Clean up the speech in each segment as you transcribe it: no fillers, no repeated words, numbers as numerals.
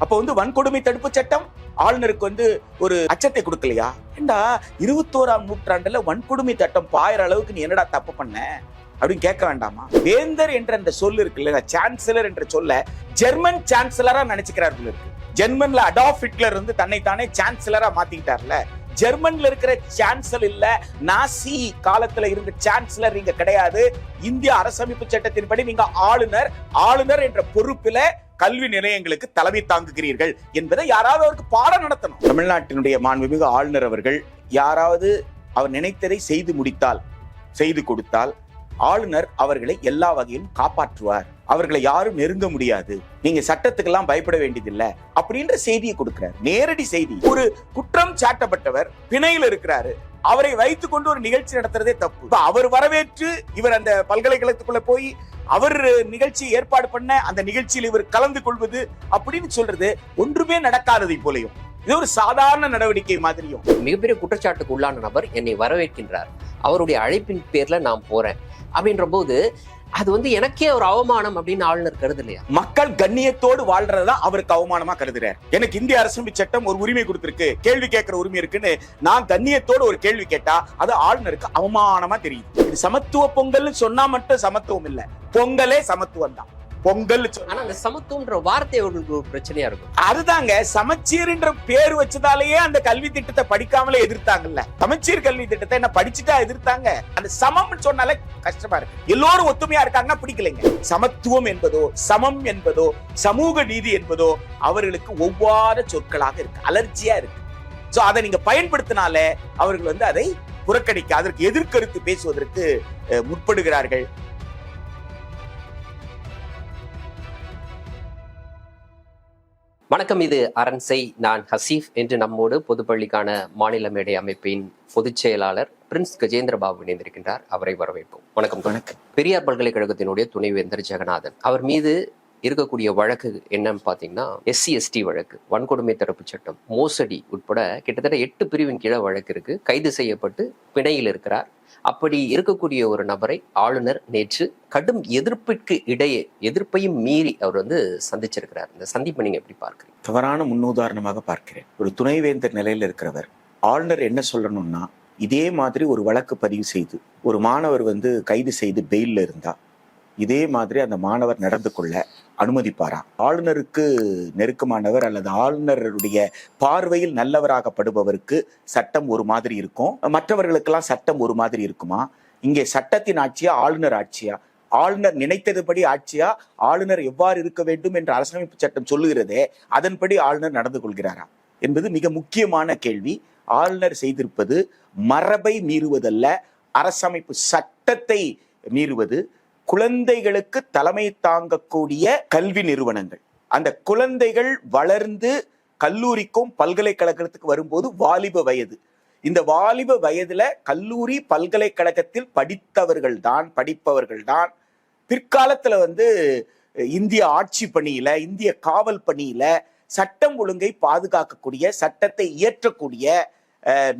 அப்ப வன்கொடுமை தடுப்பு சட்டம் ஆளுநருக்கு ஒரு அச்சத்தை கொடுக்கலையா? ஏண்டா 21ஆம் நூற்றாண்டுல வன்கொடுமை சட்டம் பாயிற அளவுக்கு நீ என்னடா தப்பு பண்ண அப்படின்னு கேட்க வேண்டாமா? வேந்தர் என்ற அந்த சொல் இருக்குல்ல, சான்சலர் என்ற சொல்ல ஜெர்மன் சான்சலரா நினைச்சுக்கிறார்கள் இருக்கு. ஜெர்மன்ல அடால்ஃப் ஹிட்லர் தன்னைத்தானே சான்சலரா மாத்திக்கிட்டார்ல. ஜெர்மன்ல இருக்கிற சான்சலர் இல்ல, நாசி காலத்துல இருந்த சான்சலர் நீங்க கிடையாது. இந்திய அரசமைப்பு சட்டத்தின்படி நீங்க ஆளுநர் என்ற பொறுப்பில கல்வி நிலையங்களுக்கு தலைமை தாங்குகிறீர்கள் என்பதை யாராவது அவருக்கு பாடம் நடத்தணும். தமிழ்நாட்டினுடைய மாண்புமிகு ஆளுநர் அவர்கள் யாராவது அவர் நினைத்ததை செய்து கொடுத்தால் ஆளுநர் அவர்களை எல்லா வகையிலும் காப்பாற்றுவார். அவர்களை யாரும் நெருங்க முடியாது, நீங்க சட்டத்துக்கெல்லாம் பயப்பட வேண்டியதில்லை அப்படின்ற செய்தியை கொடுக்கிறார். நேரடி செய்தி. ஒரு குற்றம் சாட்டப்பட்டவர் பிணையில் இருக்கிறாரு, அவரை வைத்துக் கொண்டு ஒரு நிகழ்ச்சி நடத்துறதே தப்பு. அவர் வரவேற்று இவர் அந்த பல்கலைக்கழகத்துக்குள்ள போய் அவர் நிகழ்ச்சி ஏற்பாடு பண்ண அந்த நிகழ்ச்சியில் இவர் கலந்து கொள்வது அப்படின்னு சொல்றது ஒன்றுமே நடக்காததை போலையும், இது ஒரு சாதாரண நடவடிக்கை மாதிரியும். மிகப்பெரிய குற்றச்சாட்டுக்கு உள்ளான நபர் என்னை வரவேற்கின்றார், அவருடைய அழைப்பின் பேர்ல நான் போறேன் அப்படின்ற போது அது எனக்கே ஒரு அவமானம் அப்படின்னு ஆளுநர் கருதலையா? மக்கள் கண்ணியத்தோடு வாழ்றதுதான் அவருக்கு அவமானமா கருதுறார். எனக்கு இந்திய அரசமைப்பு சட்டம் ஒரு உரிமை கொடுத்திருக்கு, கேள்வி கேட்கிற உரிமை இருக்குன்னு நான் கண்ணியத்தோடு ஒரு கேள்வி கேட்டா அது ஆளுநருக்கு அவமானமா தெரியும். இது சமத்துவ பொங்கல்னு சொன்னா மட்டும் சமத்துவம் இல்ல, பொங்கலே சமத்துவம் தான். பொங்கல் ஆனா அந்த சமத்துவம்ன்ற வார்த்தை அவர்களுக்கு ஒரு பிரச்சனையா இருக்கும். அதுதாங்க, சமச்சீர் என்ற பேர் வச்சதாலேயே அந்த கல்வி திட்டத்தை படிக்காமலே எதிர்த்தாங்கல்ல. சமச்சீர் கல்வி திட்டத்தை என்ன படிச்சுட்டா எதிர்த்தாங்க? அந்த சமம் சொன்னாலே கஷ்டமா இருக்கு. எல்லோரும் ஒத்துமையா இருக்காங்கன்னா பிடிக்கலைங்க. சமத்துவம் என்பதோ சமம் என்பதோ சமூக நீதி என்பதோ அவர்களுக்கு ஒவ்வாத சொற்களாக இருக்கு, அலர்ஜியா இருக்கு. சோ அதை நீங்க பயன்படுத்தினாலே அவர்கள் அதை புறக்கணிக்க, அதற்கு எதிர்கருத்து பேசுவதற்கு முற்படுகிறார்கள். வணக்கம், இது அரண்சை. நான் ஹசீஃப். என்று நம்மோடு பொதுப்பள்ளிக்கான மாநில மேடை அமைப்பின் பொதுச் செயலாளர் பிரின்ஸ் கஜேந்திர பாபு இணைந்திருக்கின்றார். அவரை வரவேற்போம். வணக்கம். வணக்கம். பெரியார் பல்கலைக்கழகத்தினுடைய துணைவேந்தர் ஜெகநாதன் அவர் மீது இருக்கக்கூடிய வழக்கு என்னன்னு பாத்தீங்கன்னா SC/ST வழக்கு, வன்கொடுமை தடுப்பு சட்டம், மோசடி உட்பட கிட்டத்தட்ட 8 பிரிவின் கீழே வழக்கு இருக்கு. கைது செய்யப்பட்டு பிணையில் இருக்கிறார். அப்படி இருக்கக்கூடிய ஒரு நபரை ஆளுநர் நேற்று கடும் எதிர்ப்பிற்கு இடையே, எதிர்ப்பையும் மீறி அவர் சந்திச்சிருக்கிறார். இந்த சந்திப்பை நீங்க எப்படி பார்க்கிறீங்க? தவறான முன்னுதாரணமாக பார்க்கிறேன். ஒரு துணைவேந்தர் நிலையில் இருக்கிறவர் ஆளுநர் என்ன சொல்லணும்னா, இதே மாதிரி ஒரு வழக்கு பதிவு செய்து ஒரு மாணவர் கைது செய்து பெயில்ல இருந்தா இதே மாதிரி அந்த மாணவர் நடந்து கொள்ள அனுமதிப்பாரா? ஆளுநருக்கு நெருக்கமானவர் அல்லது ஆளுநருடைய பார்வையில் நல்லவராகப்படுபவருக்கு சட்டம் ஒரு மாதிரி இருக்கும், மற்றவர்களுக்கெல்லாம் சட்டம் ஒரு மாதிரி இருக்குமா? இங்கே சட்டத்தின் ஆட்சியா ஆளுநர் ஆட்சியா? ஆளுநர் நினைத்ததுபடி ஆட்சியா? ஆளுநர் எவ்வாறு இருக்க வேண்டும் என்று அரசமைப்பு சட்டம் சொல்லுகிறதே அதன்படி ஆளுநர் நடந்து கொள்கிறாரா என்பது மிக முக்கியமான கேள்வி. ஆளுநர் செய்திருப்பது மரபை மீறுவதல்ல, அரசமைப்பு சட்டத்தை மீறுவது. குழந்தைகளுக்கு தலைமை தாங்கக்கூடிய கல்வி நிறுவனங்கள், அந்த குழந்தைகள் வளர்ந்து கல்லூரிக்கும் பல்கலைக்கழகத்துக்கு வரும்போது வாலிப வயது. இந்த வாலிப வயதுல கல்லூரி பல்கலைக்கழகத்தில் படிப்பவர்கள் தான் பிற்காலத்துல இந்திய ஆட்சி பணியில, இந்திய காவல் பணியில சட்டம் ஒழுங்கை பாதுகாக்கக்கூடிய, சட்டத்தை இயற்றக்கூடிய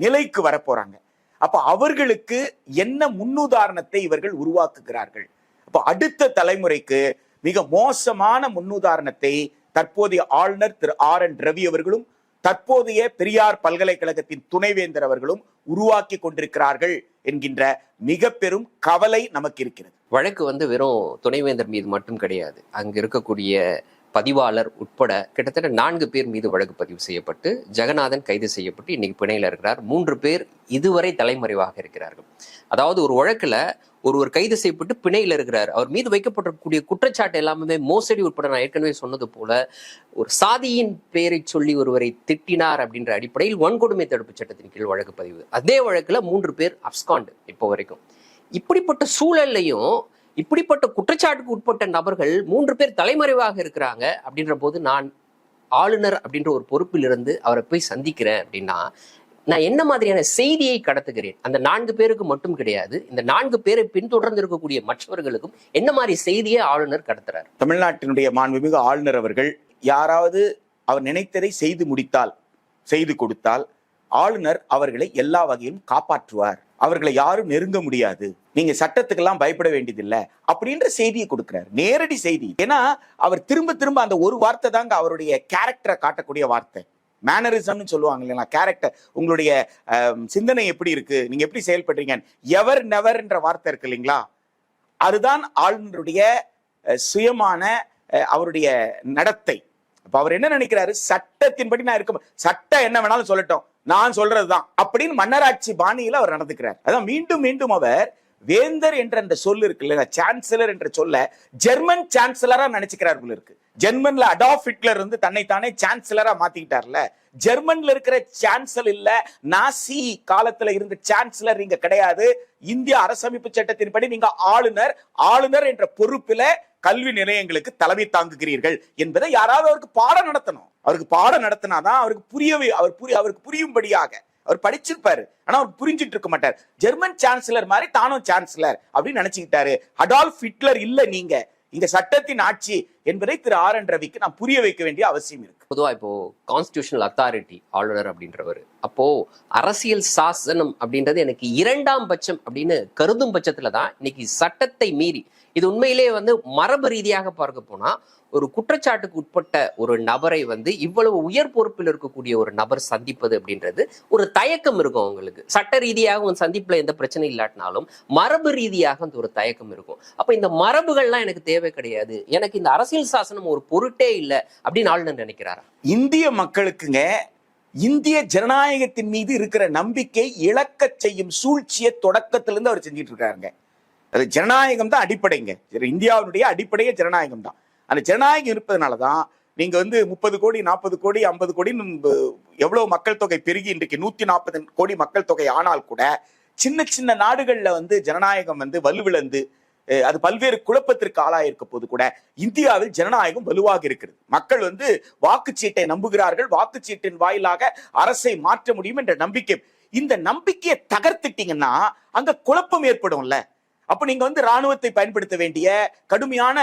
நிலைக்கு வரப்போறாங்க. அப்ப அவர்களுக்கு என்ன முன்னுதாரணத்தை இவர்கள் உருவாக்குகிறார்கள்? அப்ப அடுத்த தலைமுறைக்கு மிக மோசமான முன்னுதாரணத்தை தற்போதைய ஆளுநர் திரு RN ரவி அவர்களும் தற்போதைய பெரியார் பல்கலைக்கழகத்தின் துணைவேந்தர் அவர்களும் உருவாக்கி கொண்டிருக்கிறார்கள் என்கின்ற மிக பெரும் கவலை நமக்கு இருக்கிறது. வழக்கு வெறும் துணைவேந்தர் மீது மட்டும் கிடையாது. அங்க இருக்கக்கூடிய பதிவாளர் உட்பட கிட்டத்தட்ட 4 பேர் மீது வழக்கு பதிவு செய்யப்பட்டு ஜெகநாதன் கைது செய்யப்பட்டு இன்னைக்கு பிணையில் இருக்கிறார். 3 பேர் இதுவரை தலைமறைவாக இருக்கிறார்கள். அதாவது ஒரு வழக்குல ஒருவர் கைது செய்யப்பட்டு பிணையில் இருக்கிறார். அவர் மீது வைக்கப்பட்டிருக்கக்கூடிய குற்றச்சாட்டு எல்லாமே மோசடி உட்பட, நான் ஏற்கனவே சொன்னது போல ஒரு சாதியின் பெயரை சொல்லி ஒருவரை திட்டினார் அப்படின்ற அடிப்படையில் வன்கொடுமை தடுப்பு சட்டத்தின் கீழ் வழக்கு பதிவு. அதே வழக்குல 3 பேர் அப்ஸ்காண்ட் இப்போ வரைக்கும். இப்படிப்பட்ட சூழல்லையும் இப்படிப்பட்ட குற்றச்சாட்டுக்கு உட்பட்ட நபர்கள் 3 பேர் தலைமறைவாக இருக்கிறாங்க அப்படின்ற போது, நான் ஆளுநர் அப்படின்ற ஒரு பொறுப்பிலிருந்து அவரை போய் சந்திக்கிறேன் அப்படின்னா நான் என்ன மாதிரியான செய்தியை கடத்துகிறேன்? அந்த 4 பேருக்கு மட்டும் கிடையாது, இந்த 4 பேரை பின்தொடர்ந்து இருக்கக்கூடிய மற்றவர்களுக்கும் என்ன மாதிரி செய்தியை ஆளுநர் கடத்துறார்? தமிழ்நாட்டினுடைய மாண்புமிகு ஆளுநர் அவர்கள் யாராவது அவர் நினைத்ததை செய்து கொடுத்தால் ஆளுநர் அவர்களை எல்லா வகையிலும் காப்பாற்றுவார் அவர்களை யாரும் நெருங்க முடியாது, நீங்க சட்டத்துக்கெல்லாம் பயப்பட வேண்டியதில்லை அப்படின்ற செய்தியை கொடுக்கிறார். நேரடி செய்தி. ஏன்னா அவர் திரும்ப திரும்ப அந்த ஒரு வார்த்தை தாங்க அவருடைய கேரக்டரை காட்டக்கூடிய வார்த்தை. மேனரிசம்னு சொல்லுவாங்க இல்லைங்களா, கேரக்டர், உங்களுடைய சிந்தனை எப்படி இருக்கு, நீங்க எப்படி செயல்படுறீங்க, எவர் நெவர் என்ற வார்த்தை இருக்கு இல்லைங்களா, அதுதான் ஆளுநருடைய சுயமான அவருடைய நடத்தை. அப்ப அவர் என்ன நினைக்கிறாரு, சட்டத்தின்படி நான் இருக்க, சட்டம் என்ன வேணாலும் சொல்லட்டும், நான் சொல்றதுதான் அப்படின்னு மன்னராட்சி பாணியில அவர் நடந்துக்கிறார். அதான் மீண்டும் மீண்டும் அவர் வேந்தர் என்ற அந்த சொல் இருக்கு இல்ல, சான்சலர் என்ற சொல்ல ஜெர்மன் சான்சலரா நினைச்சுக்கிறார் போல இருக்கு. ஜெர்மன்ல அடால்ஃப் ஹிட்லர் வந்து தன்னைத்தானே சான்சலரா மாத்திக்கிட்டார்ல, ஜெர்மன்ல இருக்கிற சான்சலர் இல்ல, நாசி காலத்துல இருந்த சான்சலர் இங்க கிடையாது. இந்திய அரசமைப்பு சட்டத்தின்படி நீங்க ஆளுநர், ஆளுநர் என்ற பொறுப்பில கல்வி நிலையங்களுக்கு தலைமை தாங்குகிறீர்கள் என்பதை யாராவது அவருக்கு பாடம் நடத்தணும். அவருக்கு பாடம் நடத்தினாதான் அவருக்கு புரியும்படியாக அவர் படிச்சிருப்பாரு. ஆனா அவர் புரிஞ்சிட்டு இருக்க மாட்டார். ஜெர்மன் சான்சலர் மாதிரி தானும் சான்சலர் அப்படின்னு நினைச்சுக்கிட்டாரு. அடால்ஃப் ஹிட்லர் இல்ல நீங்க, இங்க சட்டத்தின் ஆட்சி என்பதை திரு ஆர் என் ரவிக்கு நான் புரிய வைக்க வேண்டிய அவசியம் இருக்கு. பொதுவா இப்போ கான்ஸ்டிடியூஷனல் அத்தாரிட்டி ஆளுநர் அப்படின்றவர், அப்போ அரசியல் சாசனம் அப்படின்றது எனக்கு இரண்டாம் பட்சம் அப்படின்னு கருதும் பட்சத்துல தான் இன்னைக்கு சட்டத்தை மீறி, இது உண்மையிலே வந்து மரபு ரீதியாக பார்க்க போனா ஒரு குற்றச்சாட்டுக்கு உட்பட்ட ஒரு நபரை வந்து இவ்வளவு உயர் பொறுப்பில் இருக்கக்கூடிய ஒரு நபர் சந்திப்பது அப்படின்றது ஒரு தயக்கம் இருக்கும் அவங்களுக்கு. சட்ட ரீதியாக ஒரு சந்திப்புல எந்த பிரச்சனை இல்லாட்டினாலும் மரபு ரீதியாக அந்த ஒரு தயக்கம் இருக்கும். அப்ப இந்த மரபுகள்லாம் எனக்கு தேவை கிடையாது, எனக்கு இந்த அரசியல் சாசனம் ஒரு பொருட்டே இல்லை அப்படின்னு ஆளுநர் நினைக்கிறாரா? இந்திய மக்களுக்குங்க இந்திய ஜனநாயகத்தின் மீது இருக்கிற நம்பிக்கை இழக்க செய்யும் சூழ்ச்சியை தொடக்கத்திலிருந்து அவர் செஞ்சிட்டு இருக்காருங்க. அது ஜனநாயகம் தான் அடிப்படைங்க. இந்தியாவுடைய அடிப்படையே ஜனநாயகம் தான். அந்த ஜனநாயகம் இருப்பதனாலதான் நீங்க வந்து 30 கோடி 40 கோடி 50 கோடி எவ்வளவு மக்கள் தொகை பெருகி இன்றைக்கு 140 கோடி மக்கள் தொகை ஆனால் கூட சின்ன சின்ன நாடுகள்ல வந்து ஜனநாயகம் வந்து வலுவிழந்து அது பல்வேறு குழப்பத்திற்கு ஆளாயிருக்க போது கூட இந்தியாவில் ஜனநாயகம் வலுவாக இருக்கிறது. மக்கள் வந்து வாக்குச்சீட்டை நம்புகிறார்கள், வாக்குச்சீட்டின் வாயிலாக அரசை மாற்ற முடியும் என்ற நம்பிக்கை. இந்த நம்பிக்கையை தகர்த்துட்டீங்கன்னா அங்க குழப்பம் ஏற்படும்ல. அப்ப நீங்க வந்து ராணுவத்தை பயன்படுத்த வேண்டிய கடுமையான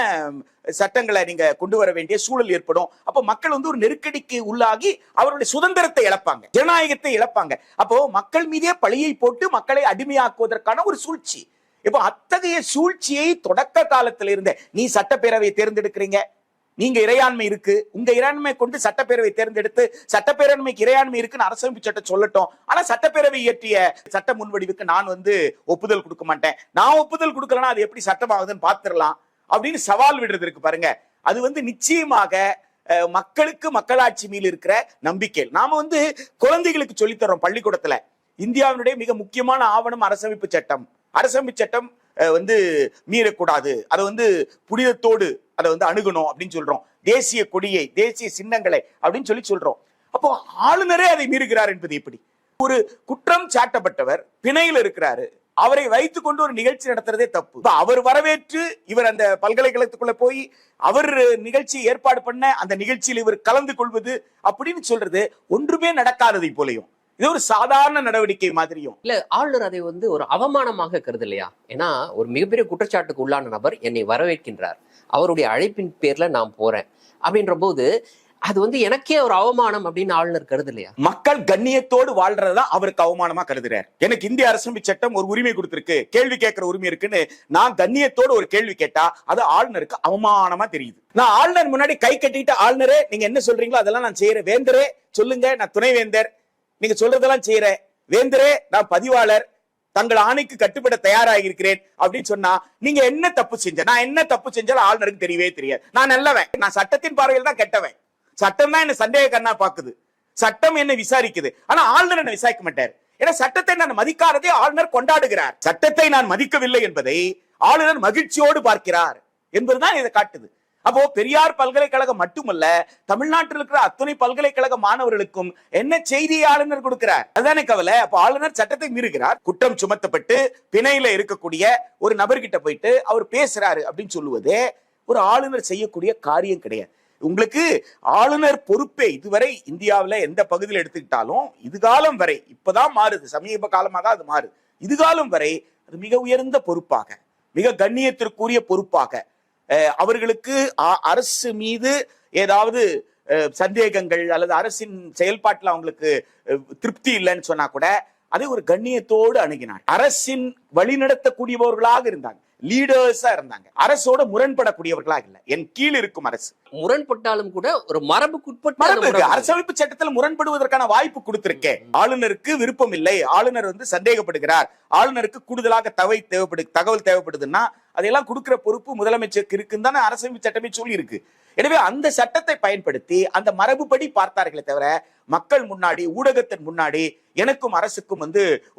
சட்டங்களை நீங்க கொண்டு வர வேண்டிய சூழல் ஏற்படும். அப்ப மக்கள் வந்து ஒரு நெருக்கடிக்கு உள்ளாகி அவருடைய சுதந்திரத்தை இழப்பாங்க, ஜனநாயகத்தை இழப்பாங்க. அப்போ மக்கள் மீதே பழியை போட்டு மக்களை அடிமையாக்குவதற்கான ஒரு சூழ்ச்சி. இப்போ அத்தகைய சூழ்ச்சியை தொடக்க காலத்தில் இருந்த, நீ சட்டப்பேரவையை தேர்ந்தெடுக்கிறீங்க, நீங்க இறையாண்மை இருக்கு, உங்க இறையாண்மை கொண்டு சட்டப்பேரவை தேர்ந்தெடுத்து சட்டப்பேரவைக்கு இறையாண்மை இருக்குன்னு அரசமைப்பு சட்டம் சொல்லட்டும். ஆனா சட்டப்பேரவை இயற்றிய சட்ட முன்வடிவுக்கு நான் வந்து ஒப்புதல் கொடுக்க மாட்டேன், நான் ஒப்புதல் கொடுக்கலன்னா அது எப்படி சட்டமாகுதுன்னு பாத்துடலாம் அப்படின்னு சவால் விடுறது இருக்கு பாருங்க. அது வந்து நிச்சயமாக மக்களுக்கு மக்களாட்சி மீது இருக்கிற நம்பிக்கை. நாம வந்து குழந்தைகளுக்கு சொல்லித்தரோம் பள்ளிக்கூடத்துல, இந்தியாவினுடைய மிக முக்கியமான ஆவணம் அரசமைப்பு சட்டம். அரசமைப்பு சட்டம் வந்து மீறக்கூடாது, அதை வந்து புனிதத்தோடு அதை வந்து அணுகணும் அப்படின்னு சொல்றோம். தேசிய கொடியை, தேசிய சின்னங்களை அப்படின்னு சொல்றோம். அப்போ ஆளுநரே அதை மீறுகிறார் என்பது எப்படி? ஒரு குற்றம் சாட்டப்பட்டவர் பிணையில் இருக்கிறாரு, அவரை வைத்துக் கொண்டு ஒரு நிகழ்ச்சி நடத்துறதே தப்பு. அவர் வரவேற்று இவர் அந்த பல்கலைக்கழகத்துக்குள்ள போய் அவர் நிகழ்ச்சி ஏற்பாடு பண்ண அந்த நிகழ்ச்சியில் இவர் கலந்து கொள்வது அப்படின்னு சொல்றது ஒன்றுமே நடக்காததை போலையும், இது ஒரு சாதாரண நடவடிக்கை மாதிரியும் இல்ல. ஆளுநர் அதை வந்து ஒரு அவமானமாக கருதலையா? ஏன்னா ஒரு மிகப்பெரிய குற்றச்சாட்டுக்கு உள்ளான நபர் என்னை வரவேற்கின்றார், அவருடைய அழைப்பின் பேர்ல நான் போறேன் அப்படின்ற போது அது வந்து எனக்கே ஒரு அவமானம் அப்படின்னு ஆளுநர் கருதலையா? மக்கள் கண்ணியத்தோடு வாழ்றதுதான் அவருக்கு அவமானமா கருதுறார். எனக்கு இந்திய அரசமைப்பு சட்டம் ஒரு உரிமை கொடுத்திருக்கு, கேள்வி கேட்கிற உரிமை இருக்குன்னு நான் கண்ணியத்தோடு ஒரு கேள்வி கேட்டா அது ஆளுநருக்கு அவமானமா தெரியுது. நான் ஆளுநர் முன்னாடி கை கட்டிட்டு, ஆளுநரே நீங்க என்ன சொல்றீங்களோ அதெல்லாம் நான் செய்யறேன், வேந்தரே சொல்லுங்க நான் துணைவேந்தர், நீங்க சொல்றதெல்லாம் செய்யறேன், வேந்தரே நான் பதிவாளர், தங்கள் ஆணைக்கு கட்டுப்பட தயாராக இருக்கிறேன் அப்படின்னு சொன்னா நீங்க என்ன தப்பு செஞ்ச, நான் என்ன தப்பு செஞ்சாலும் ஆளுநருக்கு தெரியவே தெரியாது. நான் நல்லவன், நான் சட்டத்தின் பார்வையில் தான் கெட்டவன், சட்டம் தான் என்ன சந்தேக கண்ணா பாக்குது, சட்டம் என்ன விசாரிக்குது, ஆனா ஆளுநர் என்ன விசாரிக்க மாட்டார். ஏன்னா சட்டத்தை நான் மதிக்காததை ஆளுநர் கொண்டாடுகிறார், சட்டத்தை நான் மதிக்கவில்லை என்பதை ஆளுநர் மகிழ்ச்சியோடு பார்க்கிறார் என்பதுதான் இதை காட்டுது. அப்போ பெரியார் பல்கலைக்கழகம் மட்டுமல்ல, தமிழ்நாட்டில் இருக்கிற அத்தனை பல்கலைக்கழக மாணவர்களுக்கும் என்ன செய்தியை ஆளுநர் கொடுக்கிறார், அதுதானே கவலை. அப்போ ஆளுநர் சட்டத்தை மீறுகிறார், குற்றம் சுமத்தப்பட்டு பிணையில இருக்கக்கூடிய ஒரு நபர்கிட்ட போயிட்டு அவர் பேசுறாரு அப்படின்னு சொல்லுவது ஒரு ஆளுநர் செய்யக்கூடிய காரியம் கிடையாது. உங்களுக்கு ஆளுநர் பொறுப்பே இதுவரை இந்தியாவில எந்த பகுதியில் எடுத்துக்கிட்டாலும் இதுகாலம் வரை, இப்பதான் மாறுது, சமீப காலமாக அது மாறுது, இதுகாலம் வரை அது மிக உயர்ந்த பொறுப்பாக, மிக கண்ணியத்திற்குரிய பொறுப்பாக, அவர்களுக்கு அரசு மீது ஏதாவது சந்தேகங்கள் அல்லது அரசின் செயல்பாட்டில் அவங்களுக்கு திருப்தி இல்லைன்னு சொன்னா கூட அதை ஒரு கண்ணியத்தோடு அணுகினார். அரசின் வழிநடத்தக்கூடியவர்களாக இருந்தாங்க, லீடர்ஸா இருந்தாங்க, அரசோட முரண்படக்கூடியவர்களாக இல்ல. என் கீழ் இருக்கும் அரசு முரண்பட்டாலும் கூட ஒரு மரபுக்குட்பட்ட அரசமைப்பு சட்டத்தில் முரண்படுவதற்கான வாய்ப்பு கொடுத்திருக்கேன். ஆளுநருக்கு விருப்பம் இல்லை, ஆளுநர் சந்தேகப்படுகிறார், ஆளுநருக்கு கூடுதலாக தகவல் தேவைப்படுதுன்னா அதையெல்லாம் கொடுக்கிற பொறுப்பு முதலமைச்சருக்கு இருக்குன்னு தானே அரசமைப்பு சட்டமே சொல்லி இருக்கு. எனவே அந்த சட்டத்தை பயன்படுத்தி அந்த மரபுப்படி பார்த்தார்களே தவிர மக்கள் முன்னாடி, ஊடகத்தின் முன்னாடி எனக்கும் அரசுக்கும்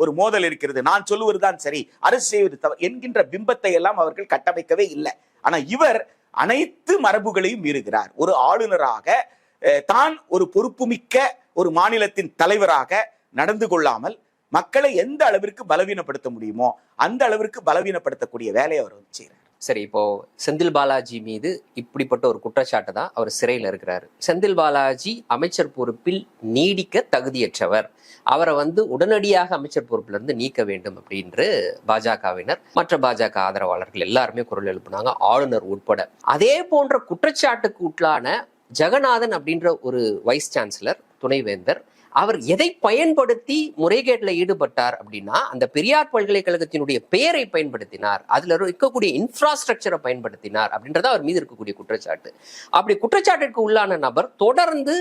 ஒரு மோதல் இருக்கிறது, நான் சொல்லுவதுதான் சரி, அரசு செய்வது தவறு என்கின்ற பிம்பத்தை எல்லாம் அவர்கள் கட்டமைக்கவே இல்லை. ஆனா இவர் அனைத்து மரபுகளையும் மீறுகிறார். ஒரு ஆளுநராக தான் ஒரு பொறுப்புமிக்க ஒரு மாநிலத்தின் தலைவராக நடந்து கொள்ளாமல் மக்களை எந்த அளவிற்கு பலவீனப்படுத்த முடியுமோ அந்த அளவிற்கு பலவீனப்படுத்தக்கூடிய வேலையை அவர் செய்கிறார். சரி, இப்போ செந்தில் பாலாஜி மீது இப்படிப்பட்ட ஒரு குற்றச்சாட்டு தான் அவர் சிறையில் இருக்கிறாரு. செந்தில் பாலாஜி அமைச்சர் பொறுப்பில் நீடிக்க தகுதியற்றவர், அவரை உடனடியாக அமைச்சர் பொறுப்புல இருந்து நீக்க வேண்டும் அப்படின்று பாஜகவினர், மற்ற பாஜக ஆதரவாளர்கள் எல்லாருமே குரல் எழுப்பினாங்க, ஆளுநர் உட்பட. அதே போன்ற குற்றச்சாட்டுக்கு உட்லான ஜெகநாதன் அப்படின்ற ஒரு வைஸ் சான்சலர், துணைவேந்தர், அவர் எதை பயன்படுத்தி முறைகேட்டில் ஈடுபட்டார் அப்படின்னா, அந்த பெரியார் பல்கலைக்கழகத்தினுடைய பெயரை பயன்படுத்தினார், அதுல இருக்கக்கூடிய இன்ஃப்ராஸ்ட்ரக்சரை பயன்படுத்தினார் அப்படின்றத அவர் மீது இருக்கக்கூடிய குற்றச்சாட்டு. அப்படி குற்றச்சாட்டுக்கு உள்ளான நபர் தொடர்ந்து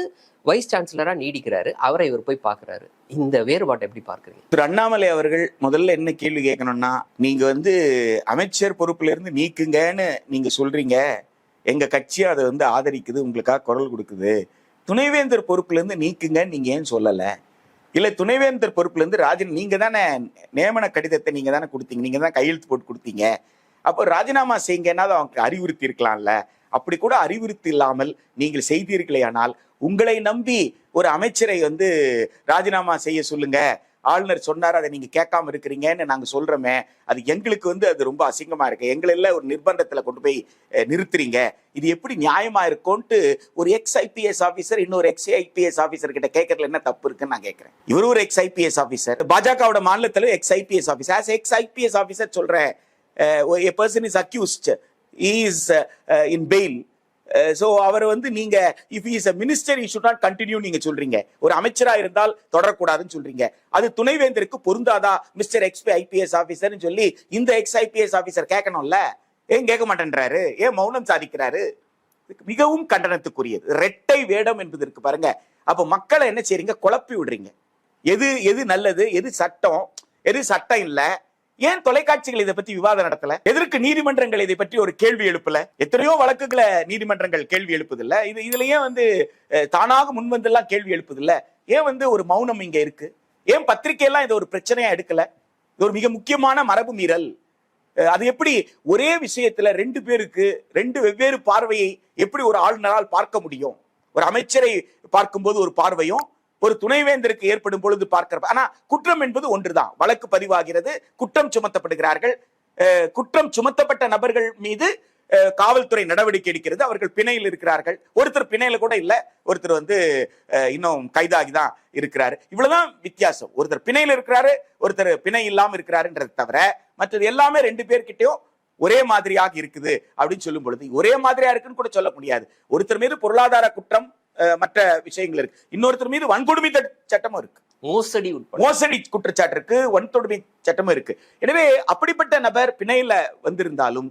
வைஸ் சான்சலரா நீடிக்கிறாரு, அவரை இவர் போய் பாக்குறாரு. இந்த வேறுபாட்டை எப்படி பார்க்கறீங்க? திரு அண்ணாமலை அவர்கள் முதல்ல என்ன கேள்வி கேட்கணும்னா, நீங்க அமைச்சர் பொறுப்புல இருந்து நீக்குங்கன்னு நீங்க சொல்றீங்க, எங்க கட்சி அதை ஆதரிக்குது, உங்களுக்காக குரல் கொடுக்குது. துணைவேந்தர் பொறுப்புல இருந்து நீக்குங்கன்னு நீங்க ஏன் சொல்லல? இல்ல துணைவேந்தர் பொறுப்புல இருந்து நீங்க தானே நியமன கடிதத்தை நீங்க தானே கொடுத்தீங்க, நீங்க தான் கையெழுத்து போட்டு கொடுத்தீங்க, அப்போ ராஜினாமா செய்யுங்கன்னா அவங்க அறிவுறுத்தி இருக்கலாம்ல. அப்படி கூட அறிவுறுத்தி இல்லாமல் நீங்கள் செய்தீர்களே, ஆனால் உங்களை நம்பி ஒரு அமைச்சரை ராஜினாமா செய்ய சொல்லுங்க, ஆளுநர் சொன்னார் அதை நீங்க கேட்காம இருக்கிறீங்கன்னு நாங்க சொல்றோமே, அது எங்களுக்கு அது ரொம்ப அசிங்கமா இருக்கு, எங்களை எல்லாம் ஒரு நிர்பந்தத்துல கொண்டு போய் நிறுத்துறீங்க, இது எப்படி நியாயமா இருக்கும்ட்டு ஒரு எக்ஸ் ஐபிஎஸ் ஆபீசர் இன்னொரு எக்ஸ் ஐபிஎஸ் ஆபீசர் கிட்ட கேட்கறதுல என்ன தப்பு இருக்குன்னு நான் கேட்கிறேன். இவர் ஒரு எக்ஸ் ஐபிஎஸ் ஆபீசர், பாஜகவோட மாநிலத்தில் X IPS officer. As eggs IPS officer சொல்றேன், a person is accused, he is in bail. So அவர் நீங்க if he is a minister he should not continue நீங்க சொல்றீங்க, ஒரு அமைச்சரா இருந்தால் தொடரக்கூடாதுன்னு சொல்றீங்க. அது துணைவேந்தருக்கு பொருந்தாதா மிஸ்டர் எக்ஸ் ஐபிஎஸ் ஆபீசர்னு சொல்லி இந்த எக்ஸ் ஐபிஎஸ் ஆபீசர் கேட்கணும்ல, ஏன் கேட்க மாட்டேன்றாரு, ஏன் மௌனம் சாதிக்கிறாரு? மிகவும் கண்டனத்துக்குரியது. இரட்டை வேடம் என்பதற்கு பாருங்க. அப்ப மக்களை என்ன செய்றீங்க, குழப்பி விடுறீங்க. எது நல்லது, எது சட்டம் இல்ல. ஏன் தொலைக்காட்சிகள் இதை பத்தி விவாதம் நடத்தல? எதற்கு நீதிமன்றங்கள் இதை பற்றி ஒரு கேள்வி எழுப்பல? எத்தனையோ வழக்குகளை நீதிமன்றங்கள் கேள்வி எழுப்புதில்ல. இதுல ஏன் தானாக முன்வந்து எல்லாம் கேள்வி எழுப்புதில்ல? ஏன் ஒரு மௌனம் இங்க இருக்கு? ஏன் பத்திரிகை எல்லாம் இதை ஒரு பிரச்சனையா எடுக்கல? இது ஒரு மிக முக்கியமான மரபு மீறல். அது எப்படி ஒரே விஷயத்துல ரெண்டு பேருக்கு ரெண்டு வெவ்வேறு பார்வையை எப்படி ஒரு ஆளுநரால் பார்க்க முடியும்? ஒரு அமைச்சரை பார்க்கும்போது ஒரு பார்வையும் ஒரு துணைவேந்தருக்கு ஏற்படும் பொழுது பார்க்கிற, ஆனா குற்றம் என்பது ஒன்றுதான். வழக்கு பதிவாகிறது, குற்றம் சுமத்தப்படுகிறார்கள், குற்றம் சுமத்தப்பட்ட நபர்கள் மீது காவல்துறை நடவடிக்கை எடுக்கிறது, அவர்கள் பிணையில் இருக்கிறார்கள். ஒருத்தர் பிணையில கூட இல்ல, ஒருத்தர் இன்னும் கைதாகிதான் இருக்கிறாரு. இவ்வளவுதான் வித்தியாசம். ஒருத்தர் பிணையில் இருக்கிறாரு, ஒருத்தர் பிணை இல்லாம இருக்கிறாருன்றது தவிர மற்றது எல்லாமே ரெண்டு பேர்கிட்டயும் ஒரே மாதிரியாக இருக்குது அப்படின்னு சொல்லும் பொழுது ஒரே மாதிரியா இருக்குன்னு கூட சொல்ல முடியாது. ஒருத்தர் மீது பொருளாதார குற்றம், மற்ற விஷயங்கள் இருக்கு, இன்னொருத்தர் மீது வன்கொடுமை சட்டமும் இருக்கு, மோசடி குற்றச்சாட்டு இருக்கு, வன்கொடுமை சட்டமும் இருக்கு. எனவே அப்படிப்பட்ட நபர் பிணையில வந்திருந்தாலும்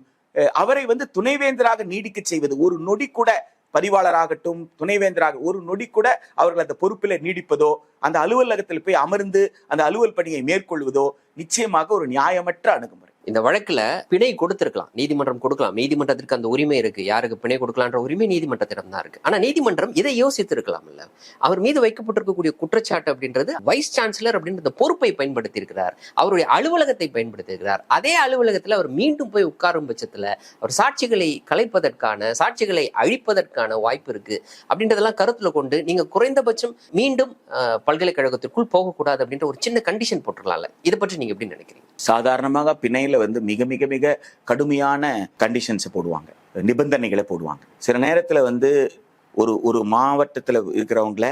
அவரை துணைவேந்தராக நீடிக்க செய்வது, ஒரு நொடி கூட பதிவாளராகட்டும் துணைவேந்தராக ஒரு நொடி கூட அவர்கள் அந்த பொறுப்பில நீடிப்பதோ, அந்த அலுவலகத்தில் போய் அமர்ந்து அந்த அலுவல் பணியை மேற்கொள்வதோ நிச்சயமாக ஒரு நியாயமற்ற அணுகுமுறை. இந்த வழக்குல பிணை கொடுத்திருக்கலாம், நீதிமன்றம் கொடுக்கலாம், நீதிமன்றத்திற்கு அந்த உரிமை இருக்கு, யாருக்கு பிணை கொடுக்கலான்ற உரிமை நீதிமன்றத்திடம் தான் இருக்கு. ஆனா நீதிமன்றம் இதை யோசித்து இருக்கலாம் இல்ல? அவர் மீது வைக்கப்பட்டிருக்கக்கூடிய குற்றச்சாட்டு அப்படின்றது வைஸ் சான்சலர் அப்படின்ற பொறுப்பை பயன்படுத்தி இருக்கிறார், அவருடைய அலுவலகத்தை பயன்படுத்தி இருக்கிறார். அதே அலுவலகத்துல அவர் மீண்டும் போய் உட்காரும் பட்சத்துல அவர் சாட்சிகளை கலைப்பதற்கான, சாட்சிகளை அழிப்பதற்கான வாய்ப்பு இருக்கு அப்படின்றதெல்லாம் கருத்துல கொண்டு நீங்க குறைந்தபட்சம் மீண்டும் பல்கலைக்கழகத்திற்குள் போகக்கூடாது அப்படின்ற ஒரு சின்ன கண்டிஷன் போட்டுக்கலாம்ல. இதை பற்றி நீங்க எப்படி நினைக்கிறீங்க? சாதாரணமாக பிணையில மிக மிக மிக கடுமையான கண்டிஷன்ஸ் போடுவாங்க, நிபந்தனைகளை போடுவாங்க. சில நேரத்துல ஒரு மாவட்டத்துல இருக்கிறவங்கள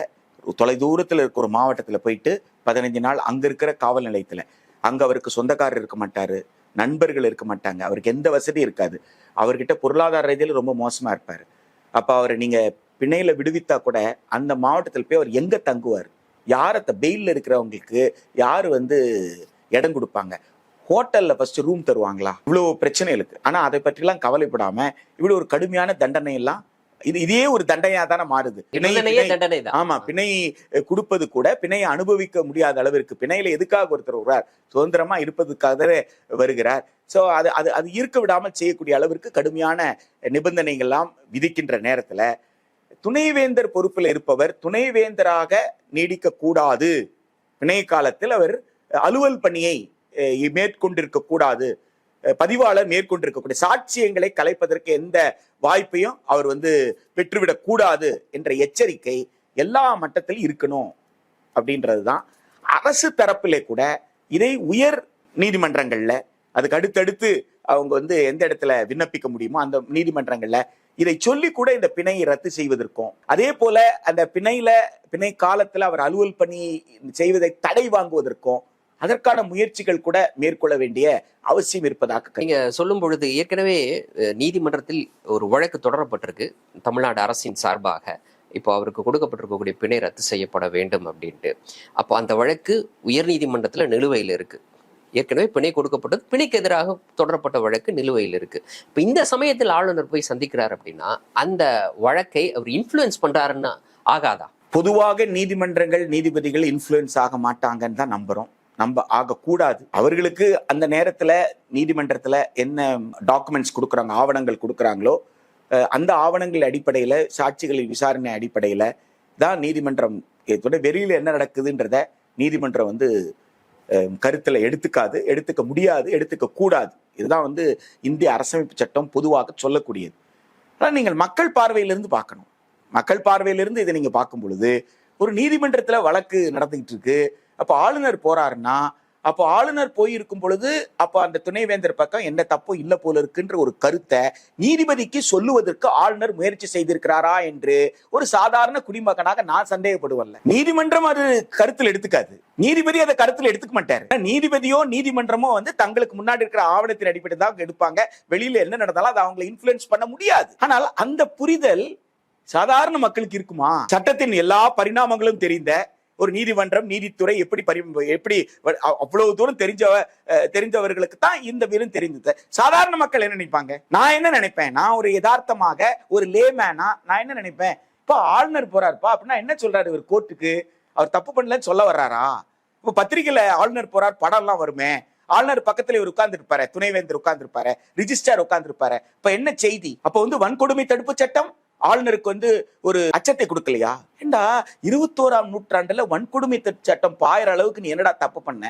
தொலைதூரத்துல இருக்கிற ஒரு மாவட்டத்துல போயிட்டு 15 நாள் அங்க இருக்கிற காவல் நிலையத்துல, அங்க அவருக்கு சொந்தக்காரர் இருக்க மாட்டாரு, நண்பர்கள் இருக்க மாட்டாங்க, அவருக்கு எந்த வசதி இருக்காது, அவர்கிட்ட பொருளாதார ரீதியில ரொம்ப மோசமா இருப்பாரு. அப்ப அவரை நீங்க பிணையில விடுவித்தா கூட அந்த மாவட்டத்தில் போய் அவர் எங்க தங்குவார், யார் பெயில்ல இருக்கிறவங்களுக்கு யார் வந்து இடம் கொடுப்பாங்க? ஹோட்டல்ல ஃபர்ஸ்ட் ரூம் தருவாங்களா? இவ்வளவு பிரச்சனைகளுக்கு. ஆனா அதை பற்றிலாம் கவலைப்படாம இவ்வளவு ஒரு கடுமையான தண்டனை எல்லாம் இதே ஒரு தண்டனையா தானே மாறுது. ஆமா, பிணை கொடுப்பது கூட பிணையை அனுபவிக்க முடியாத அளவிற்கு, பிணையில எதுக்காக ஒருத்தர் வருவார்? சுதந்திரமா இருப்பதுக்காக வருகிறார். சோ அது அது அது இருக்க விடாமல் செய்யக்கூடிய அளவிற்கு கடுமையான நிபந்தனைகள்லாம் விதிக்கின்ற நேரத்துல துணைவேந்தர் பொறுப்பில் இருப்பவர் துணைவேந்தராக நீடிக்க கூடாது. பிணை காலத்தில் அவர் அலுவல் பணியை மேற்கொண்டிருக்க கூடாது, பதிவாளர் மேற்கொண்டிருக்கக்கூடிய சாட்சியங்களை கலைப்பதற்கு எந்த வாய்ப்பையும் அவர் வந்து பெற்றுவிடக் கூடாது என்ற எச்சரிக்கை எல்லா மட்டத்திலும் இருக்கணும் அப்படின்றதுதான். அரசு தரப்பிலே கூட இதை உயர் நீதிமன்றங்கள்ல அதுக்கு அடுத்தடுத்து அவங்க வந்து எந்த இடத்துல விண்ணப்பிக்க முடியுமோ அந்த நீதிமன்றங்கள்ல இதை சொல்லி கூட இந்த பிணையை ரத்து செய்வதற்கும், அதே போல அந்த பிணை காலத்துல அவர் அலுவல் பணி செய்வதை தடை வாங்குவதற்கும் அதற்கான முயற்சிகள் கூட மேற்கொள்ள வேண்டிய அவசியம் இருப்பதாக நீங்க சொல்லும் பொழுது, ஏற்கனவே நீதிமன்றத்தில் ஒரு வழக்கு தொடரப்பட்டிருக்கு தமிழ்நாடு அரசின் சார்பாக. இப்போ அவருக்கு கொடுக்கப்பட்டிருக்கக்கூடிய பிணை ரத்து செய்யப்பட வேண்டும் அப்படின்ட்டு. அப்போ அந்த வழக்கு உயர் நீதிமன்றத்துல நிலுவையில் இருக்கு. ஏற்கனவே பிணை கொடுக்கப்பட்டது, பிணைக்கு எதிராக தொடரப்பட்ட வழக்கு நிலுவையில் இருக்கு. இப்போ இந்த சமயத்தில் ஆளுநர் போய் சந்திக்கிறார் அப்படின்னா அந்த வழக்கை அவர் இன்ஃப்ளூயன்ஸ் பண்றாருன்னா ஆகாதா? பொதுவாக நீதிமன்றங்கள் நீதிபதிகள் இன்ஃப்ளூயன்ஸ் ஆக மாட்டாங்கன்னு தான் நம்புறோம். நம்ம ஆகக்கூடாது. அவர்களுக்கு அந்த நேரத்துல நீதிமன்றத்துல என்ன டாக்குமெண்ட்ஸ் கொடுக்குறாங்க, ஆவணங்கள் கொடுக்குறாங்களோ அந்த ஆவணங்கள் அடிப்படையில, சாட்சிகளின் விசாரணை அடிப்படையில தான் நீதிமன்றம் வெளியில என்ன நடக்குதுன்றத நீதிமன்றம் வந்து கருத்துல எடுத்துக்க முடியாது, எடுத்துக்க கூடாது. இதுதான் வந்து இந்திய அரசமைப்பு சட்டம் பொதுவாக சொல்லக்கூடியது. ஆனால் நீங்கள் மக்கள் பார்வையிலிருந்து பார்க்கணும். மக்கள் பார்வையிலிருந்து இதை நீங்க பார்க்கும் பொழுது ஒரு நீதிமன்றத்துல வழக்கு நடந்துகிட்டு இருக்கு. அப்ப ஆளுநர் போறாருன்னா, அப்போ ஆளுநர் போயிருக்கும் பொழுது அப்ப அந்த துணைவேந்தர் பக்கம் என்ன தப்போ இல்ல போல இருக்குன்ற ஒரு கருத்தை நீதிபதிக்கு சொல்லுவதற்கு ஆளுநர் முயற்சி செய்திருக்கிறாரா என்று ஒரு சாதாரண குடிமகனாக நான் சந்தேகப்படுவல்ல. நீதிமன்றம் அது கருத்தில் எடுத்துக்காது, நீதிபதி அதை கருத்தில் எடுத்துக்க மாட்டாரு. நீதிபதியோ நீதிமன்றமோ வந்து தங்களுக்கு முன்னாடி இருக்கிற ஆவணத்தின் அடிப்படை தான் எடுப்பாங்க. வெளியில என்ன நடந்தாலும் அதை அவங்களை இன்ஃப்ளூயன்ஸ் பண்ண முடியாது. ஆனால் அந்த புரிதல் சாதாரண மக்களுக்கு இருக்குமா? சட்டத்தின் எல்லா பரிணாமங்களும் தெரிந்த ஒரு நீதிமன்றம், நீதித்துறை எப்படி அவ்வளவு தூரம் தெரிஞ்சவர்களுக்கு தான் இந்த வீரம் தெரிந்தது. சாதாரண மக்கள் என்ன நினைப்பாங்க? நான் என்ன நினைப்பேன்? நான் ஒரு யதார்த்தமாக ஒரு லேமேனா நான் என்ன நினைப்பேன்? இப்ப ஆளுநர் போறாருப்பா அப்படின்னா என்ன சொல்றாரு? ஒரு கோர்ட்டுக்கு அவர் தப்பு பண்ணலன்னு சொல்ல வர்றாரா? இப்ப பத்திரிகையில ஆளுநர் போறார் படம் எல்லாம் வருமே, ஆளுநர் பக்கத்துல இவர் உட்கார்ந்து இருப்பாரு, துணைவேந்தர் உட்கார்ந்து இருப்பாரு, ரிஜிஸ்ட்ரார் உட்கார்ந்து இருப்பாரு. இப்ப என்ன செய்தி? அப்ப வந்து வன்கொடுமை தடுப்பு சட்டம் ஆளுநருக்கு வந்து ஒரு அச்சத்தை கொடுக்கலையா? ஏண்டா 21ஆம் நூற்றாண்டுல வன்கொடுமை தடுப்பு சட்டம் பாயிற அளவுக்கு நீ என்னடா தப்பு பண்ண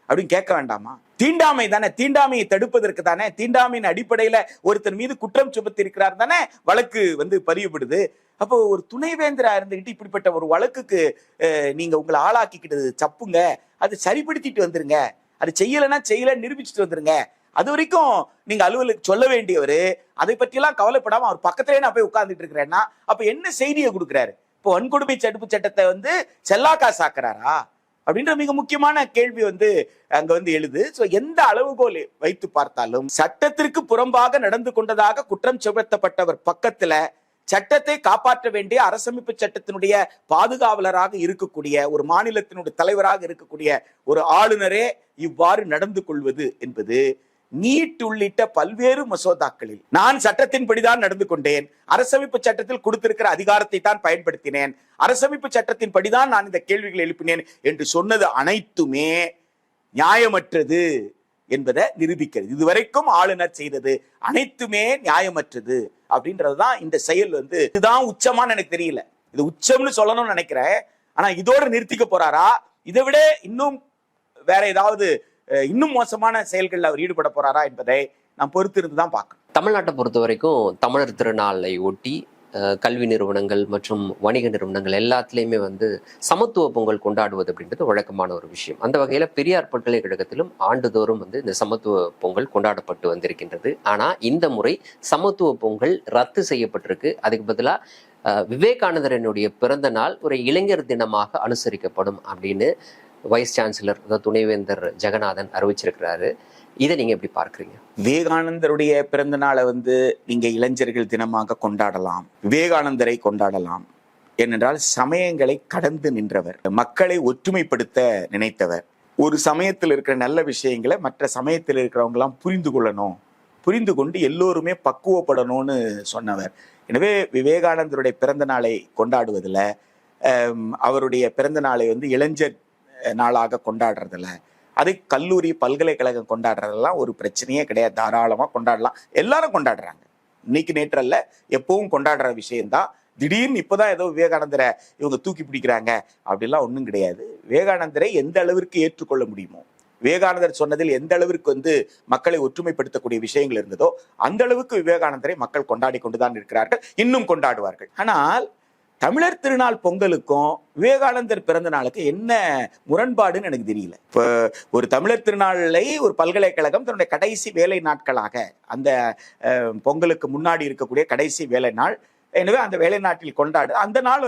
அப்படின்னு கேட்க வேண்டாமா? தீண்டாமை தானே, தீண்டாமையை தடுப்பதற்கு தானே, தீண்டாமையின் அடிப்படையில ஒருத்தர் மீது குற்றம் சுமத்தி இருக்கிறார் தானே வழக்கு வந்து பதியப்படுது. அப்போ ஒரு துணைவேந்தரா இருந்துகிட்டு இப்படிப்பட்ட ஒரு வழக்குக்கு நீங்க உங்களை ஆளாக்கிக்கிட்டது தப்புங்க. அது சரிப்படுத்திட்டு வந்துருங்க. அது செய்யல நிரூபிச்சுட்டு வந்துருங்க. அது வரைக்கும் நீங்க அலுவலுக்கு சொல்ல வேண்டியவரு அதை பற்றி எல்லாம் கவலைப்படாம அவர் பக்கத்திலே நான் போய் உட்கார்ந்துட்டு இருக்கிறேன்னா அப்ப என்ன செய்தியை கொடுக்கிறாரு? இப்போ வன்கொடுமை தடுப்பு சட்டத்தை வந்து செல்லாக்காசு ஆக்குறாரா அப்படின்ற மிக முக்கியமான கேள்வி வந்து அங்க வந்து எழுது. சோ எந்த அளவுகோல் வைத்து பார்த்தாலும் சட்டத்திற்கு புறம்பாக நடந்து கொண்டதாக குற்றம் சுமத்தப்பட்டவர் பக்கத்துல சட்டத்தை காப்பாற்ற வேண்டிய அரசமைப்பு சட்டத்தினுடைய பாதுகாவலராக இருக்கக்கூடிய ஒரு மாநிலத்தினுடைய தலைவராக இருக்கக்கூடிய ஒரு ஆளுநரே இவ்வாறு நடந்து கொள்வது என்பது நீட் உள்ளிட்ட பல்வேறு மசோதாக்களில் நான் சட்டத்தின்படிதான் நடந்து கொண்டேன், அரசமைப்பு சட்டத்தில் கொடுத்திருக்கிற அதிகாரத்தை தான் பயன்படுத்தினேன், அரசமைப்பு சட்டத்தின் படிதான் நான் இந்த கேள்விகளை எழுப்பினேன் என்று சொன்னது அனைத்துமே நியாயமற்றது என்பதை நிரூபிக்கிறது. இதுவரைக்கும் ஆளுநர் செய்தது அனைத்துமே நியாயமற்றது அப்படின்றதுதான் இந்த செயல் வந்து இதுதான் உச்சமானு எனக்கு தெரியல. இது உச்சம்னு சொல்லணும்னு நினைக்கிறேன். ஆனா இதோட நிறுத்திக்க போறாரா? இதை விட இன்னும் வேற ஏதாவது இன்னும் மோசமான செயல்களில் அவர் ஈடுபட போறாரா என்பதை நாம் பொறுத்திருந்து தான் பார்க்கணும். தமிழ்நாட்டை பொறுத்த வரைக்கும் தமிழர் திருநாளை ஒட்டி கல்வி நிறுவனங்கள் மற்றும் வணிக நிறுவனங்கள் எல்லாத்துலேயுமே வந்து சமத்துவ பொங்கல் கொண்டாடுவது அப்படின்றது வழக்கமான ஒரு விஷயம். அந்த வகையில் பெரியார் பல்கலைக்கழகத்திலும் ஆண்டுதோறும் வந்து இந்த சமத்துவ பொங்கல் கொண்டாடப்பட்டு வந்திருக்கின்றது. ஆனால் இந்த முறை சமத்துவ பொங்கல் ரத்து செய்யப்பட்டிருக்கு. அதுக்கு பதிலாக விவேகானந்தரனுடைய பிறந்த நாள் ஒரு இளைஞர் தினமாக அனுசரிக்கப்படும் அப்படின்னு வைஸ் சான்சலர், அதாவது துணைவேந்தர் ஜெகநாதன் அறிவிச்சிருக்கிறாரு. இதை நீங்க எப்படி பார்க்குறீங்க? விவேகானந்தருடைய பிறந்த நாளை வந்து நீங்க இளைஞர்கள் தினமாக கொண்டாடலாம், விவேகானந்தரை கொண்டாடலாம். ஏனென்றால் சமயங்களை கடந்து நின்றவர், மக்களை ஒற்றுமைப்படுத்த நினைத்தவர். ஒரு சமயத்தில் இருக்கிற நல்ல விஷயங்களை மற்ற சமயத்தில் இருக்கிறவங்க எல்லாம் புரிந்து கொள்ளணும், புரிந்து கொண்டு எல்லோருமே பக்குவப்படணும்னு சொன்னவர். எனவே விவேகானந்தருடைய பிறந்த நாளை கொண்டாடுவதில், அவருடைய பிறந்த நாளை இளைஞர் நாளாக கொண்டாடுறதில்ல, அதை கல்லூரி பல்கலைக்கழகம் கொண்டாடுறதெல்லாம் ஒரு பிரச்சனையே கிடையாது. தாராளமாக கொண்டாடலாம், எல்லாரும் கொண்டாடுறாங்க. இன்னைக்கு நேற்றல்ல, எப்பவும் கொண்டாடுற விஷயம்தான். திடீர்னு இப்போதான் ஏதோ விவேகானந்தரை இவங்க தூக்கி பிடிக்கிறாங்க அப்படிலாம் ஒன்றும் கிடையாது. விவேகானந்தரை எந்த அளவிற்கு ஏற்றுக்கொள்ள முடியுமோ, விவேகானந்தர் சொன்னதில் எந்த அளவிற்கு மக்களை ஒற்றுமைப்படுத்தக்கூடிய விஷயங்கள் இருந்ததோ அந்த அளவுக்கு விவேகானந்தரை மக்கள் கொண்டாடி கொண்டுதான் இருக்கிறார்கள், இன்னும் கொண்டாடுவார்கள். ஆனால் தமிழர் திருநாள் பொங்கலுக்கும் விவேகானந்தர் பிறந்த நாளுக்கு என்ன முரண்பாடுன்னு எனக்கு தெரியல. இப்போ ஒரு தமிழர் திருநாளை ஒரு பல்கலைக்கழகம் தன்னுடைய கடைசி வேலை நாட்களாக, அந்த பொங்கலுக்கு முன்னாடி இருக்கக்கூடிய கடைசி வேலை நாள், எனவே அந்த வேலை நாட்டில் கொண்டாடு, அந்த நாள்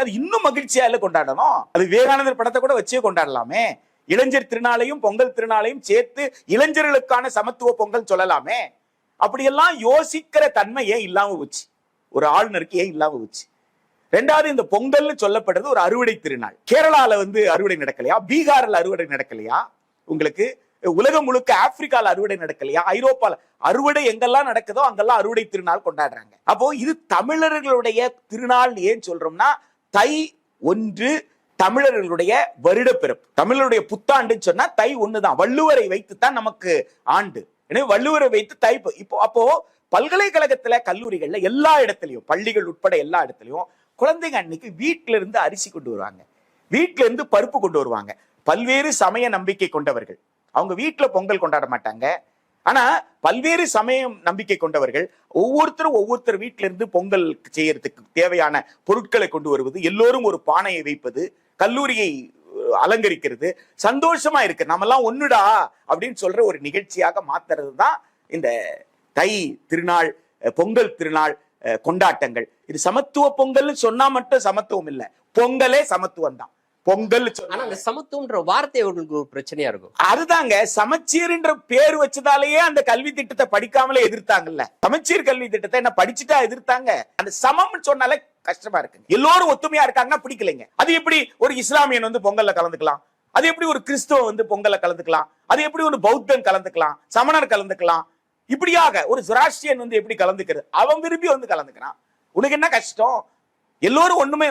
அது இன்னும் மகிழ்ச்சியால கொண்டாடணும். அது விவேகானந்தர் படத்தை கூட வச்சே கொண்டாடலாமே. இளைஞர் திருநாளையும் பொங்கல் திருநாளையும் சேர்த்து இளைஞர்களுக்கான சமத்துவ பொங்கல் சொல்லலாமே. அப்படியெல்லாம் யோசிக்கிற தன்மை ஏன் இல்லாம போச்சு, ஒரு ஆளுநருக்கு ஏன் இல்லாம போச்சு? ரெண்டாவது, இந்த பொங்கல்னு சொல்லப்படுறது ஒரு அறுவடை திருநாள். கேரளால அறுவடை நடக்கலையா? பீகார்ல அறுவடை நடக்கலையா? உங்களுக்கு உலகம் முழுக்க ஆப்பிரிக்கால அறுவடை நடக்கலையா? ஐரோப்பால அறுவடை எங்கெல்லாம் நடக்குதோ அங்கெல்லாம் அறுவடை திருநாள் கொண்டாடுறாங்க. அப்போ இது தமிழர்களுடைய திருநாள் ஏன் சொல்றோம்னா, தை 1 தமிழர்களுடைய வருட பிறப்பு, தமிழருடைய புத்தாண்டுன்னு சொன்னா தை 1 தான். வள்ளுவரை வைத்துத்தான் நமக்கு ஆண்டு. எனவே வள்ளுவரை வைத்து தை. அப்போ பல்கலைக்கழகத்துல, கல்லூரிகள்ல, எல்லா இடத்துலயும், பள்ளிகள் உட்பட எல்லா இடத்துலயும் குழந்தைங்க அன்னைக்கு வீட்டுல இருந்து அரிசி கொண்டு வருவாங்க, வீட்டுல இருந்து பருப்பு கொண்டு வருவாங்க. பல்வேறு சமய நம்பிக்கை கொண்டவர்கள் அவங்க வீட்டுல பொங்கல் கொண்டாட மாட்டாங்க. ஆனா பல்வேறு சமயம் நம்பிக்கை கொண்டவர்கள் ஒவ்வொருத்தர் வீட்டுல இருந்து பொங்கல் செய்யறதுக்கு தேவையான பொருட்களை கொண்டு வருவது, எல்லோரும் ஒரு பானையை வைப்பது, கல்லூரியை அலங்கரிக்கிறது, சந்தோஷமா இருக்கு, நம்மெல்லாம் ஒண்ணுடா அப்படின்னு சொல்ற ஒரு நிகழ்ச்சியாக மாத்துறது தான் இந்த தை திருநாள், பொங்கல் திருநாள் கொண்டாட்டங்கள். இது சமத்துவ பொங்கல்னு சொன்னா மட்டும் சமத்துவம் இல்ல, பொங்கலே சமத்துவம் தான். பொங்கல் ஆனா அந்த சமத்துவம்ன்ற வார்த்தை அவர்களுக்கு ஒரு பிரச்சனையா இருக்கும். அதுதாங்க, சமச்சீர் என்ற பேர் வச்சதாலேயே அந்த கல்வி திட்டத்தை படிக்காமலே எதிர்த்தாங்கல்ல. சமச்சீர் கல்வி திட்டத்தை என்ன படிச்சுட்டா எதிர்த்தாங்க? அந்த சமம் சொன்னாலே கஷ்டமா இருக்கு. எல்லோரும் ஒத்துமையா இருக்காங்கன்னா பிடிக்கலைங்க. அது எப்படி ஒரு இஸ்லாமியன் பொங்கல்ல கலந்துக்கலாம்? அது எப்படி ஒரு கிறிஸ்துவ பொங்கல்ல கலந்துக்கலாம்? அது எப்படி ஒரு பௌத்தன் கலந்துக்கலாம்? சமணர் கலந்துக்கலாம்? இப்படியாக ஒரு ஜொராஸ்ட்ரியன் எப்படி கலந்துக்கிறது? அவன் விரும்பி கலந்துக்கிறான். உனக்கு என்ன கஷ்டம்? எல்லோரும் ஒண்ணுமே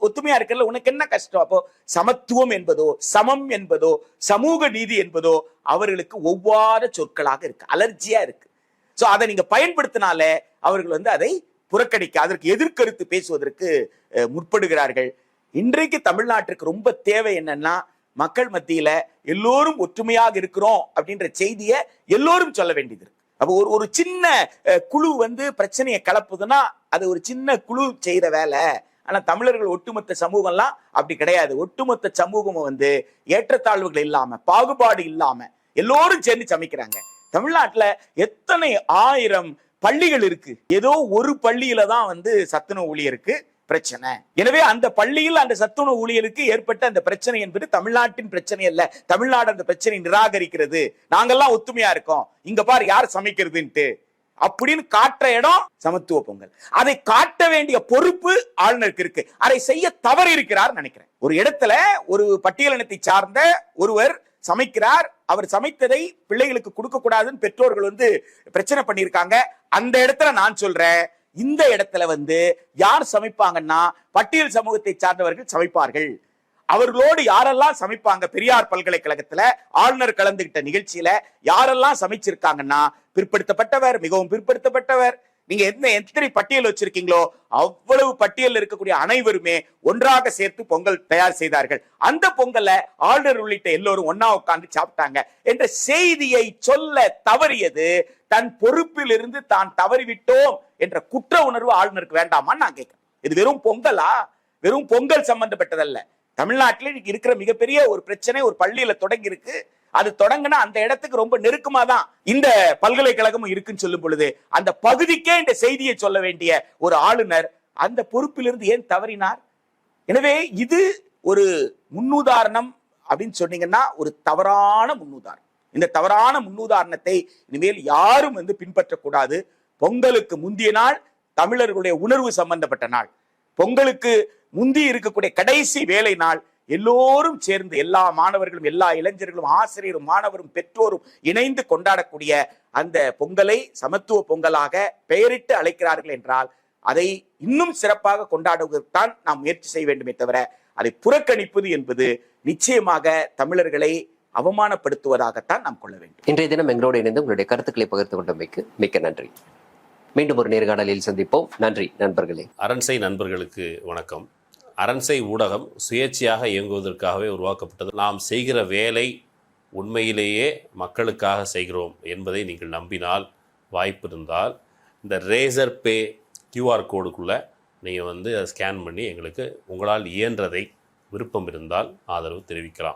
ஒத்துமையா இருக்கல, உனக்கு என்ன கஷ்டம்? அப்போ சமத்துவம் என்பதோ, சமம் என்பதோ, சமூக நீதி என்பதோ அவர்களுக்கு ஒவ்வாத சொற்களாக இருக்கு, அலர்ஜியா இருக்கு. சோ அதை நீங்க பயன்படுத்தினாலே அவர்கள் அதை புறக்கணிக்க, அதற்கு எதிர்கருத்து பேசுவதற்கு முற்படுகிறார்கள். இன்றைக்கு தமிழ்நாட்டிற்கு ரொம்ப தேவை என்னன்னா, மக்கள் மத்தியில எல்லோரும் ஒற்றுமையாக இருக்கிறோம் அப்படின்ற செய்தியை எல்லோரும் சொல்ல வேண்டியது இருக்கு. அப்போ ஒரு சின்ன குழு பிரச்சனையை கலப்புதுன்னா அது ஒரு சின்ன குழு செய்யற வேலை. ஆனா தமிழர்கள் ஒட்டுமொத்த சமூகம்லாம் அப்படி கிடையாது. ஒட்டுமொத்த சமூகமும் ஏற்றத்தாழ்வுகள் இல்லாம, பாகுபாடு இல்லாம எல்லோரும் சேர்ந்து சமைக்கிறாங்க. தமிழ்நாட்டுல எத்தனை 1000 பள்ளிகள் இருக்கு, ஏதோ ஒரு பள்ளியில தான் சத்துணவு ஊழியருக்கு பிரச்சனை. எனவே அந்த பள்ளியில் அந்த சத்துணவு ஊழியருக்கு ஏற்பட்ட அந்த பிரச்சனை என்பது தமிழ்நாட்டின் பிரச்சனை அல்ல. தமிழ்நாடு அந்த பிரச்சனை நிராகரிக்கிறது. நாங்கெல்லாம் ஒத்துமையா இருக்கோம், இங்க பாரு யார் சமைக்கிறதுன்ட்டு அப்படின்னு காட்டுற இடம் சமத்துவ பொங்கல். அதை காட்ட வேண்டிய பொறுப்பு ஆளுநருக்கு இருக்கு. அதை செய்ய தவறி இருக்கிறார் நினைக்கிறேன். ஒரு இடத்துல ஒரு பட்டியலினத்தை சார்ந்த ஒருவர் சமைக்கிறார், அவர் சமைத்ததை பிள்ளைகளுக்கு கொடுக்க கூடாதுன்னு பெற்றோர்கள் பிரச்சனை பண்ணியிருக்காங்க. அந்த இடத்துல நான் சொல்றேன், இந்த இடத்துல யார் சமைப்பாங்கன்னா பட்டியல் சமூகத்தை சார்ந்தவர்கள் சமைப்பார்கள். அவர்களோடு யாரெல்லாம் சமைப்பாங்க? பெரியார் பல்கலைக்கழகத்துல ஆளுநர் கலந்துகிட்ட நிகழ்ச்சியில யாரெல்லாம் சமைச்சிருக்காங்கன்னா பிற்படுத்தப்பட்டவர், மிகவும் பிற்படுத்தப்பட்டவர். நீங்க எத்தனை பட்டியல் வச்சிருக்கீங்களோ அவ்வளவு பட்டியல் இருக்கக்கூடிய அனைவருமே ஒன்றாக சேர்த்து பொங்கல் தயார் செய்தார்கள். அந்த பொங்கலை ஆளுநர் உள்ளிட்ட எல்லோரும் ஒன்னா உட்கார்ந்து சாப்பிட்டாங்க என்ற செய்தியை சொல்ல தவறியது தன் பொறுப்பில் இருந்து தான் தவறிவிட்டோம் என்ற குற்ற உணர்வு ஆளுநருக்கு வேண்டாமான்னு நான் கேட்கிறேன். இது வெறும் பொங்கலா? வெறும் பொங்கல் சம்பந்தப்பட்டதல்ல. தமிழ்நாட்டில் இருக்கிற மிகப்பெரிய ஒரு பிரச்சனை ஒரு பள்ளியில தொடங்கி இருக்கு. அது தொடங்கினா அந்த இடத்துக்கு ரொம்ப நெருக்கமா தான் இந்த பல்கலைக்கழகமும் இருக்குன்னு சொல்லும் பொழுது அந்த பகுதிக்கே இந்த செய்தியை சொல்ல வேண்டிய ஒரு ஆளுநர் அந்த பொறுப்பிலிருந்து ஏன் தவறினார்? எனவே இது ஒரு முன்னுதாரணம் அப்படின்னு சொன்னீங்கன்னா ஒரு தவறான முன்னுதாரணம். இந்த தவறான முன்னுதாரணத்தை இனிமேல் யாரும் பின்பற்றக்கூடாது. பொங்கலுக்கு முந்திய நாள் தமிழர்களுடைய உணர்வு சம்பந்தப்பட்ட நாள். பொங்கலுக்கு முந்தி இருக்கக்கூடிய கடைசி வேலை நாள் எல்லோரும் சேர்ந்து, எல்லா மாணவர்களும், எல்லா இளைஞர்களும், ஆசிரியரும், மாணவரும், பெற்றோரும் இணைந்து கொண்டாடக்கூடிய அந்த பொங்கலை சமத்துவ பொங்கலாக பெயரிட்டு அழைக்கிறார்கள் என்றால் அதை இன்னும் சிறப்பாக கொண்டாடுவதற்குத்தான் நாம் முயற்சி செய்ய வேண்டுமே தவிர அதை புறக்கணிப்பது என்பது நிச்சயமாக தமிழர்களை அவமானப்படுத்துவதாகத்தான் நாம் கொள்ள வேண்டும். இன்றைய தினம் எங்களோடு இணைந்து உங்களுடைய கருத்துக்களை பகிர்ந்து கொண்டமைக்கு மிக்க நன்றி. மீண்டும் ஒரு நேர்காணலில் சந்திப்போம். நன்றி நண்பர்களே. அரண்சை நண்பர்களுக்கு வணக்கம். அரண்சை ஊடகம் சுயேட்சையாக இயங்குவதற்காகவே உருவாக்கப்பட்டது. நாம் செய்கிற வேலை உண்மையிலேயே மக்களுக்காக செய்கிறோம் என்பதை நீங்கள் நம்பினால், வாய்ப்பு இருந்தால் இந்த ரேசர் பே QR கோடுக்குள்ளே நீங்கள் அதை ஸ்கேன் பண்ணி எங்களுக்கு உங்களால் இயன்றதை, விருப்பம் இருந்தால் ஆதரவு தெரிவிக்கலாம்.